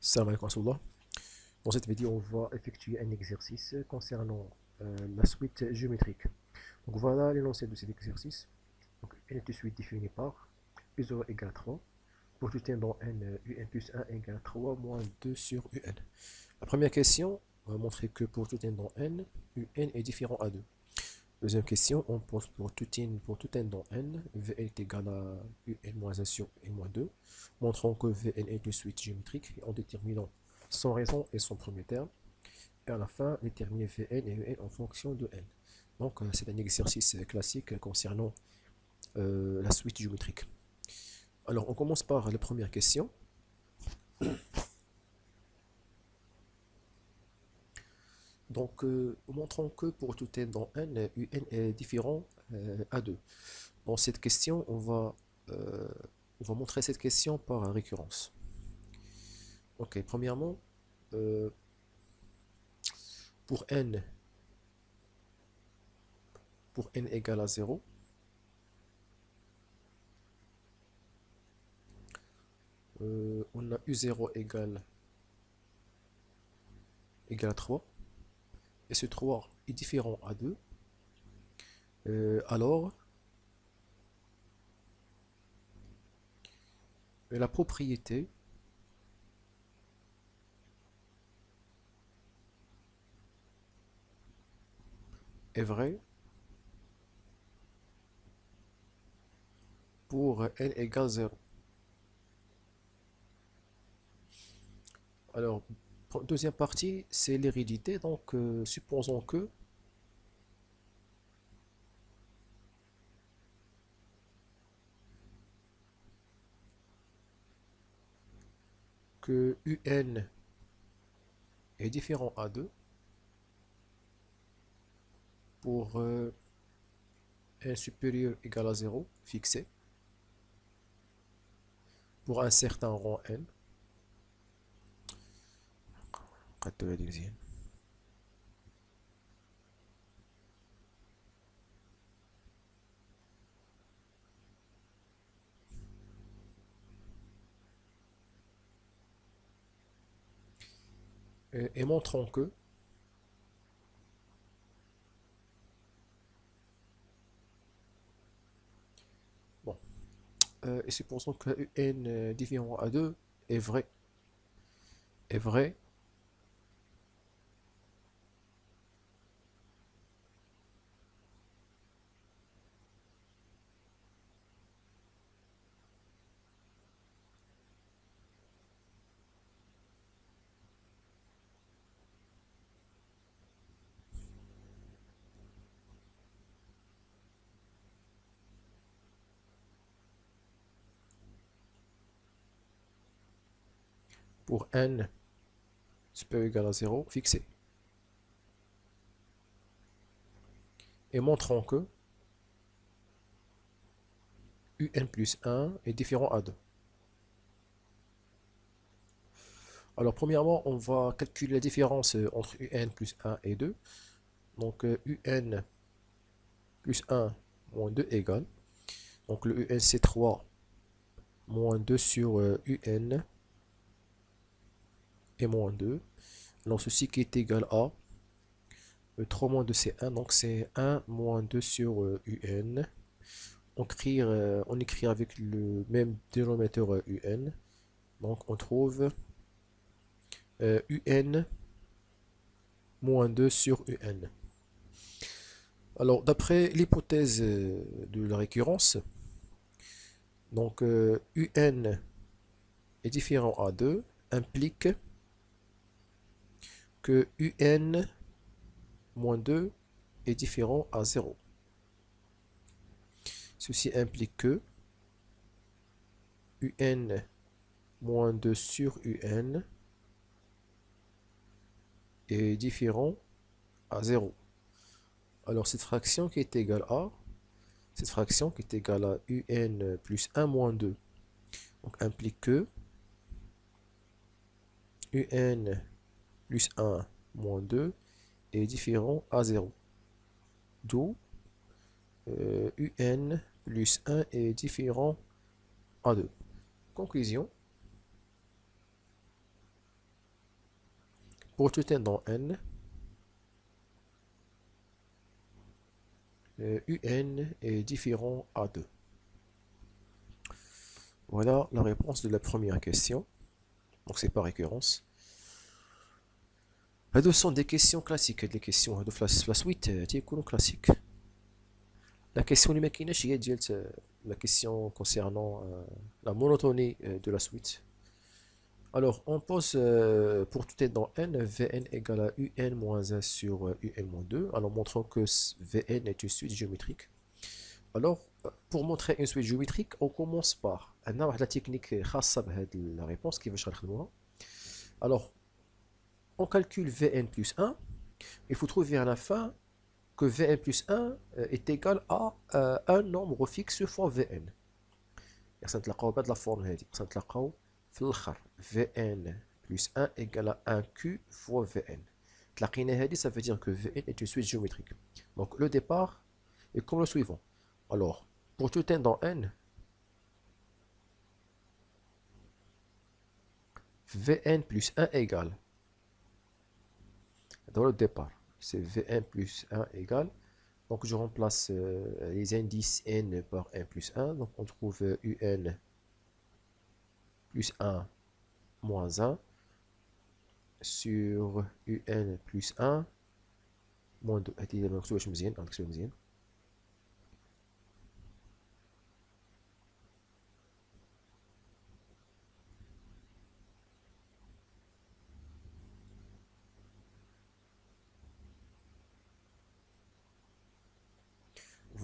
Salam alaikum wa rahmatullah. Dans cette vidéo, on va effectuer un exercice concernant la suite géométrique. Donc voilà l'énoncé de cet exercice. Donc, une suite définie par U0 égale 3. Pour tout n dans n, un plus 1 égale 3 moins 2 sur un. La première question va montrer que pour tout n dans n, un est différent à 2. Deuxième question, on pose pour tout n dans n, Vn est égal à un moins 1 sur n moins 2, montrant que Vn est une suite géométrique en déterminant son raison et son premier terme. Et à la fin, déterminer Vn et Un en fonction de n. Donc, c'est un exercice classique concernant la suite géométrique. Alors, on commence par la première question. Donc, montrons que pour tout n dans n, un est différent à 2. Dans cette question, on va montrer cette question par récurrence. Ok, premièrement, euh, pour n égale à 0, on a U0 égale à 3, et ce 3 est différent à 2, alors la propriété est vraie pour n égale 0. Alors, deuxième partie, c'est l'hérédité. Donc, supposons que un est différent à 2 pour n supérieur égal à 0 fixé pour un certain rang n. Et montrons que bon, et supposons que un différent à 2 est vrai est vrai pour n supérieur égal à 0 fixé. Et montrons que un plus 1 est différent à 2. Alors, premièrement, on va calculer la différence entre un plus 1 et 2. Donc, un plus 1 moins 2 égale. Donc, le un, c'est 3 moins 2 sur un et moins 2. Donc, ceci qui est égal à 3 moins 2, c'est 1. Donc, c'est 1 moins 2 sur un. On écrit avec le même dénominateur un. Donc, on trouve un moins 2 sur un. Alors, d'après l'hypothèse de la récurrence, donc un est différent à 2 implique que un moins 2 est différent à 0. Ceci implique que un moins 2 sur un est différent à 0. Alors cette fraction qui est égale à un plus 1 moins 2 donc implique que un plus 1 moins 2 est différent à 0. D'où un plus 1 est différent à 2. Conclusion. pour tout n dans n, un est différent à 2. Voilà la réponse de la première question. Donc c'est par récurrence. Ce sont des questions classiques, des questions de la suite تيكونوا classiques. La question اللي ما كايناش هي ديال la question concernant la monotonie de la suite. Alors, on pose pour tout n dans n, Vn égale à un moins 1 sur un moins 2, alors montrant que Vn est une suite géométrique. Alors, pour montrer une suite géométrique, on commence par la technique خاصة بهذه la réponse كيفاش غنخدموها. Alors, on calcule Vn plus 1, il faut trouver à la fin que Vn plus 1 est égal à un nombre fixe fois Vn. خاصنا نتلاقاو بهاد لا فورم هادي، خاصنا نتلاقاو في الاخر Vn plus 1 égale à 1Q fois Vn. تلاقينا هادي ça veut dire que Vn est une suite géométrique. Donc le départ est comme le suivant. Alors, pour tout n dans n, Vn plus 1 égale, dans le départ, c'est Vn plus 1 égale, donc je remplace les indices n par n plus 1, donc on trouve un plus 1 moins 1 sur un plus 1 moins 2. هذه ما مكتوباش مزيان، نكتبها مزيان.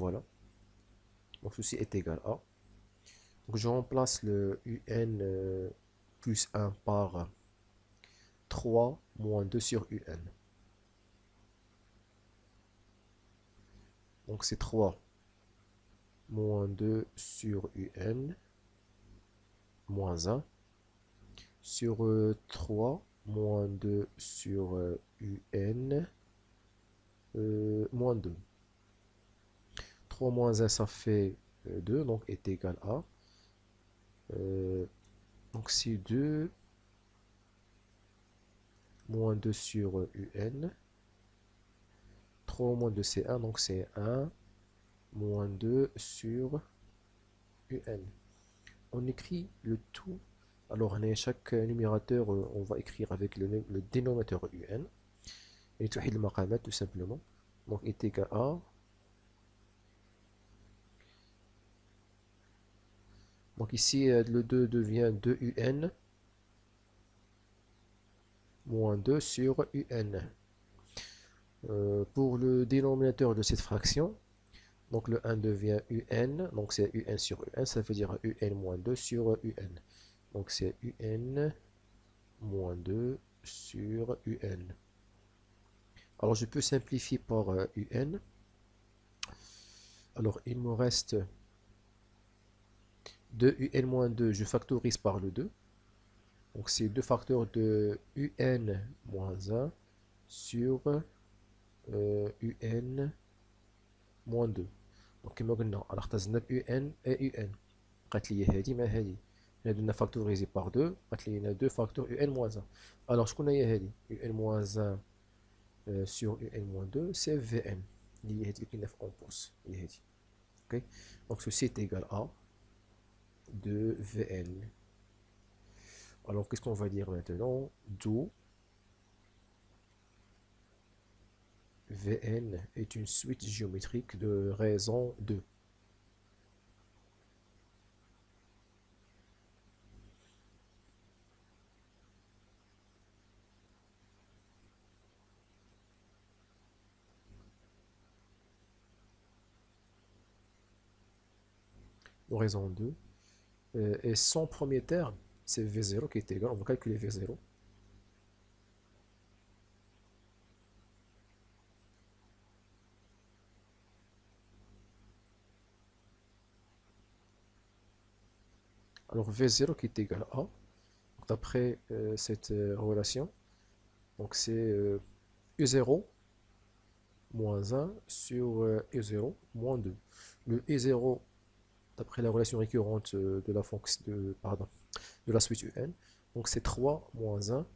Voilà. Donc ceci est égal à. Donc je remplace le un plus 1 par 3 moins 2 sur un. Donc c'est 3 moins 2 sur un moins 1 sur 3 moins 2 sur un moins 2. 3 moins 1 ça fait 2, donc est égal à. Donc c'est 2 moins 2 sur un. 3 moins 2 c'est 1, donc c'est 1 moins 2 sur un. On écrit le tout. Alors chaque numérateur on va écrire avec le dénominateur un. Et tout le simplement. Donc est égal à. Donc ici le 2 devient 2un moins 2 sur un. Pour le dénominateur de cette fraction, donc le 1 devient un, donc c'est un sur un, ça veut dire un moins 2 sur un. Donc c'est un moins 2 sur un. Alors je peux simplifier par un. Alors il me reste 2un moins 2, je factorise par le 2. Donc c'est 2 facteurs de un moins 1 sur un moins 2. Donc كما قلنا راه اختزلنا un et un. قالت لي هذه مع هذه. هنا درنا فاكتوريزي بار 2، قالت لي هنا 2 فاكتور un moins 1. Alors شكون هي هذه؟ un moins 1 sur un moins 2 c'est Vn. اللي هي هذه اللي كاينه في اونبوس هي هذه. OK. Donc ceci est égal à de Vn. Alors qu'est-ce qu'on va dire maintenant? D'où Vn est une suite géométrique de raison 2. De raison 2. Et son premier terme, c'est V0 qui est égal. On va calculer V0. Alors V0 qui est égal à, d'après cette relation, donc c'est U0 moins 1 sur U0 moins 2. Le U0, d'après la relation récurrente de la fonction de la suite UN, donc c'est 3 moins 1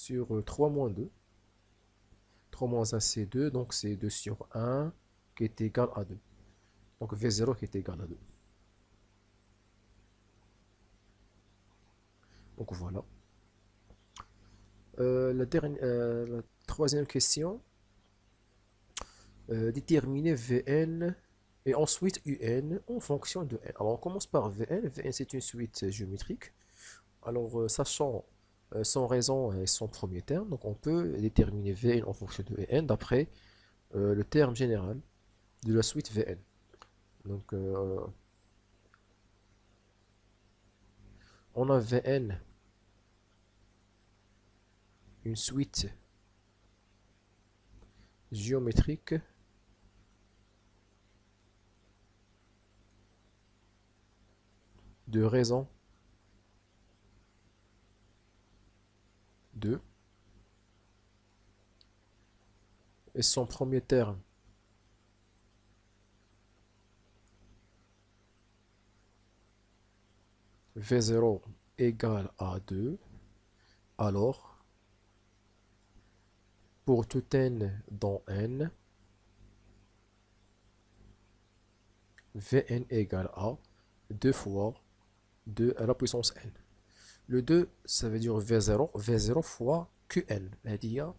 sur 3 moins 2. 3 moins 1, c'est 2, donc c'est 2 sur 1 qui est égal à 2. Donc V0 qui est égal à 2. Donc voilà. La troisième question, déterminer Vn et ensuite Un en fonction de n. Alors on commence par Vn. Vn c'est une suite géométrique. Alors sachant son raison et son premier terme, donc on peut déterminer Vn en fonction de n d'après le terme général de la suite Vn. Donc on a Vn, une suite géométrique de raison 2 et son premier terme V0 égale à 2, alors pour tout n dans n, Vn égale à 2 fois 2 à la puissance n. Le 2, ça veut dire V0, V0 fois Qn. C'est-à-dire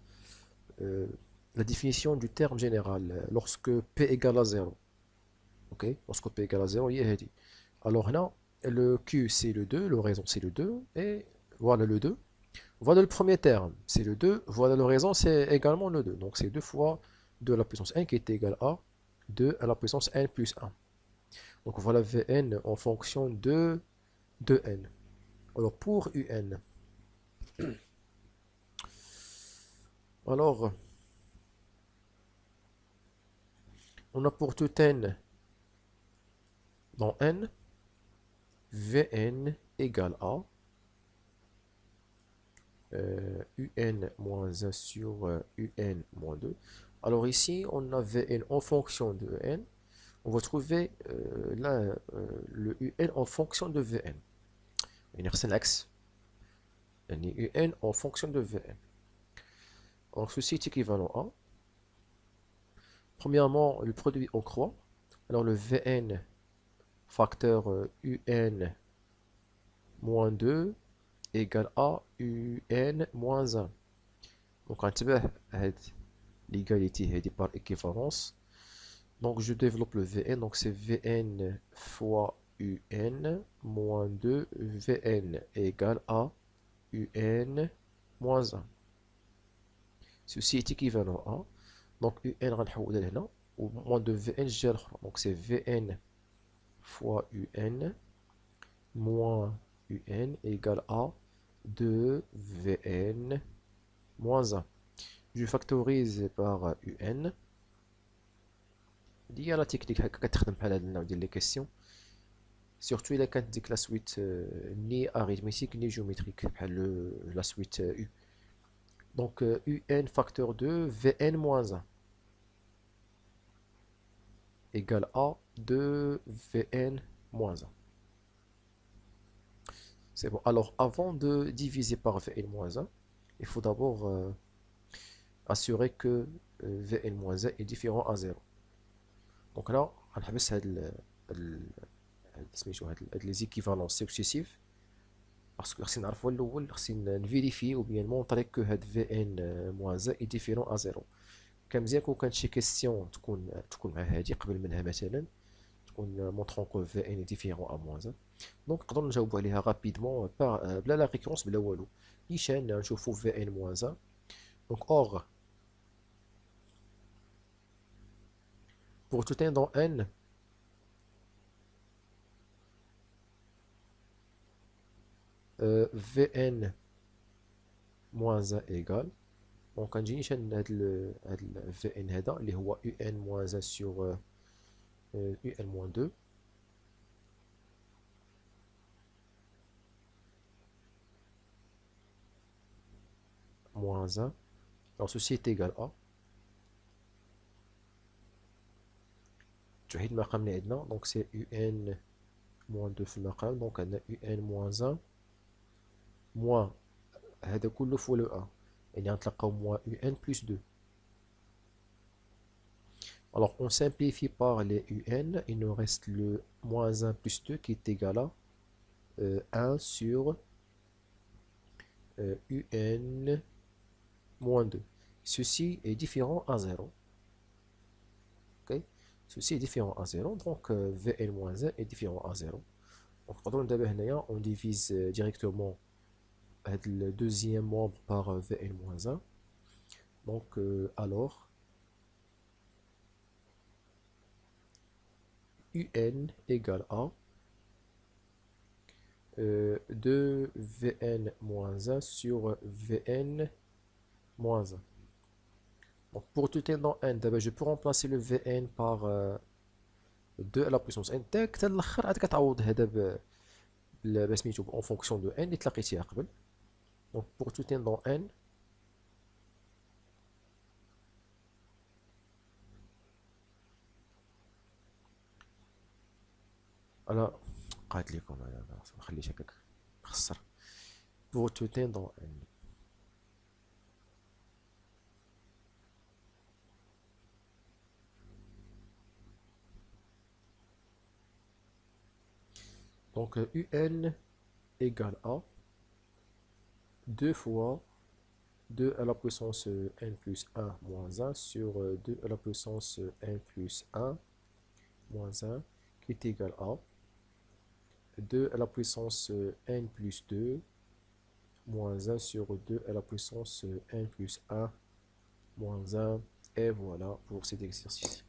la définition du terme général lorsque P égale à 0. Ok, lorsque P égale à 0, il y a dit. Alors là, le Q c'est le 2, le raison c'est le 2, et voilà le 2. Voilà le premier terme, c'est le 2, voilà le raison c'est également le 2. Donc c'est 2 fois 2 à la puissance n qui est égal à 2 à la puissance n plus 1. Donc voilà Vn en fonction de n. Alors pour Un, alors on a pour tout n dans n, Vn égale à Un moins 1 sur Un moins 2. Alors ici, on a Vn en fonction de n. On va trouver là, le Un en fonction de Vn. C'est l'axe. Un en fonction de Vn. Alors ceci est équivalent à, premièrement, le produit en croix. Alors le Vn facteur Un moins 2 égale à Un moins 1. Donc انتبه هاد l'égalité هادي par équivalence. Donc je développe le Vn, donc c'est Vn fois Un moins 2 Vn égale à Un moins 1. Ceci est équivalent à, donc Un غنحولها لهنا و moins de Vn الجهة الأخرى. Donc c'est Vn fois Un moins Un égale à 2 Vn moins 1. Je factorise par Un. دي لا تكنيك هكا كتخدم بحال هاد النوع ديال لي كيسيون سورتو الا كانت ديك لا سويت ني اريثميتيك ني جيومتريك بحال لا سويت U. Donc Un facteur 2 Vn moins 1 égale à 2 Vn moins 1. C'est bon. Alors avant de diviser par Vn moins 1, il faut d'abord assurer que Vn moins 1 est différent à 0. Donc là, on va les équivalences successives parce que خصني نعرفوا الاول خصني نفيريفي ou bien نمونطري que هاد Vn moins 1 est différent à 0. كان مزيان كون كانت شي كيسيون تكون مع هادي قبل منها مثلا تكون مونطرون كو Vn est différent à moins 1. دونك نقدروا نجاوبوا عليها رابيدمون بلا لا ريكورونس بلا والو. نيشان نشوفوا Vn moins 1. Donc or pour tout n dans n, Vn moins 1 égale, donc غنجي نيشان هاد Vn هذا اللي هو Un moins 1 sur Un moins 2 moins 1. Alors ceci est égal à تعيد المقام اللي عندنا دونك سي Un moins 2 في المقام دونك عندنا Un moins 1 موان هذا كله فوا لو 1 اللي غنتلقاو moins un plus 2. Alors on simplifie par les un, il nous reste le moins 1 plus 2 qui est égal à 1 sur un moins 2. Ceci est différent à 0. Okay? Ceci est différent à 0, donc Vn moins 1 est différent à 0. Donc on divise directement le deuxième membre par Vn moins 1. Donc alors un égale à 2 Vn moins 1 sur Vn moins 1. Donc pour tout n dans n, je peux remplacer le Vn par 2 à la puissance n. حتى الاخر عاد كتعوض هذا سميتو en fonction de n اللي تلاقيتيها قبل. Donc pour tout n dans n, انا قالت لكم انا ما خليش هكاك خسر. Pour tout n dans n. Donc un égale à 2 fois 2 à la puissance n plus 1 moins 1 sur 2 à la puissance n plus 1 moins 1 qui est égal à 2 à la puissance n plus 2 moins 1 sur 2 à la puissance n plus 1 moins 1. Et voilà pour cet exercice.